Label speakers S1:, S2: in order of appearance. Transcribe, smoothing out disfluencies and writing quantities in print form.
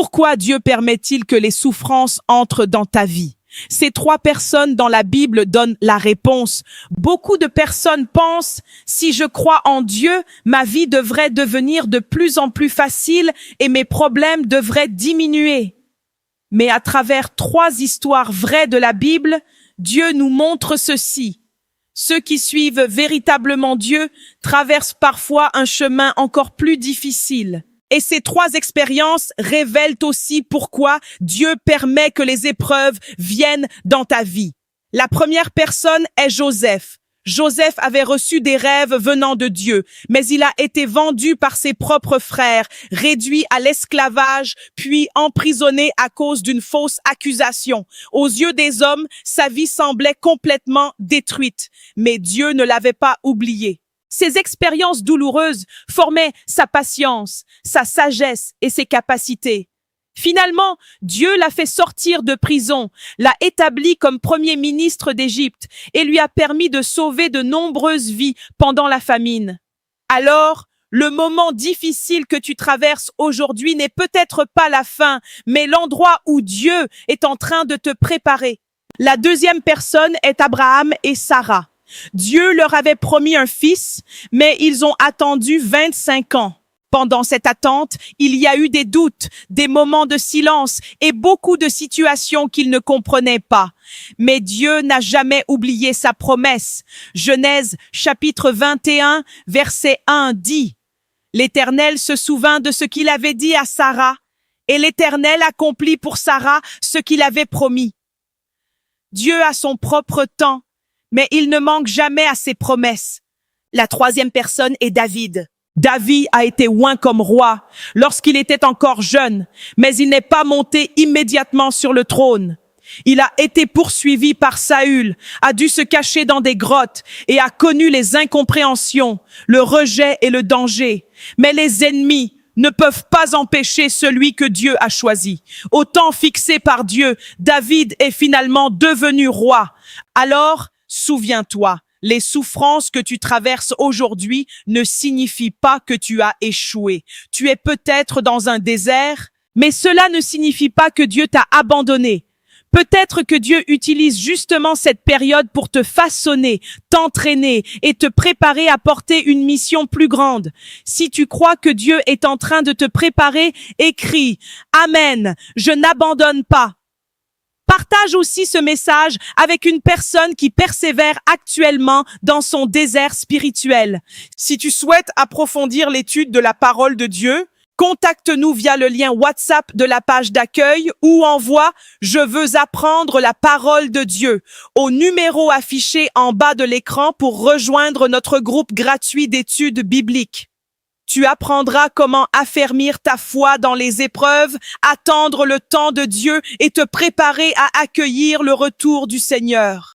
S1: Pourquoi Dieu permet-il que les souffrances entrent dans ta vie? Ces 3 personnes dans la Bible donnent la réponse. Beaucoup de personnes pensent, si je crois en Dieu, ma vie devrait devenir de plus en plus facile et mes problèmes devraient diminuer. Mais à travers 3 histoires vraies de la Bible, Dieu nous montre ceci. Ceux qui suivent véritablement Dieu traversent parfois un chemin encore plus difficile. Et ces 3 expériences révèlent aussi pourquoi Dieu permet que les épreuves viennent dans ta vie. La première personne est Joseph. Joseph avait reçu des rêves venant de Dieu, mais il a été vendu par ses propres frères, réduit à l'esclavage, puis emprisonné à cause d'une fausse accusation. Aux yeux des hommes, sa vie semblait complètement détruite, mais Dieu ne l'avait pas oublié. Ces expériences douloureuses formaient sa patience, sa sagesse et ses capacités. Finalement, Dieu l'a fait sortir de prison, l'a établi comme premier ministre d'Égypte et lui a permis de sauver de nombreuses vies pendant la famine. Alors, le moment difficile que tu traverses aujourd'hui n'est peut-être pas la fin, mais l'endroit où Dieu est en train de te préparer. La deuxième personne est Abraham et Sarah. Dieu leur avait promis un fils, mais ils ont attendu 25 ans. Pendant cette attente, il y a eu des doutes, des moments de silence et beaucoup de situations qu'ils ne comprenaient pas. Mais Dieu n'a jamais oublié sa promesse. Genèse chapitre 21, verset 1 dit « L'Éternel se souvint de ce qu'il avait dit à Sarah, et l'Éternel accomplit pour Sarah ce qu'il avait promis. » Dieu a son propre temps, mais il ne manque jamais à ses promesses. La troisième personne est David. David a été oint comme roi lorsqu'il était encore jeune, mais il n'est pas monté immédiatement sur le trône. Il a été poursuivi par Saül, a dû se cacher dans des grottes et a connu les incompréhensions, le rejet et le danger. Mais les ennemis ne peuvent pas empêcher celui que Dieu a choisi. Au temps fixé par Dieu, David est finalement devenu roi. Alors, souviens-toi, les souffrances que tu traverses aujourd'hui ne signifient pas que tu as échoué. Tu es peut-être dans un désert, mais cela ne signifie pas que Dieu t'a abandonné. Peut-être que Dieu utilise justement cette période pour te façonner, t'entraîner et te préparer à porter une mission plus grande. Si tu crois que Dieu est en train de te préparer, écris « Amen, je n'abandonne pas ». Partage aussi ce message avec une personne qui persévère actuellement dans son désert spirituel. Si tu souhaites approfondir l'étude de la parole de Dieu, contacte-nous via le lien WhatsApp de la page d'accueil ou envoie « Je veux apprendre la parole de Dieu » au numéro affiché en bas de l'écran pour rejoindre notre groupe gratuit d'études bibliques. Tu apprendras comment affermir ta foi dans les épreuves, attendre le temps de Dieu et te préparer à accueillir le retour du Seigneur.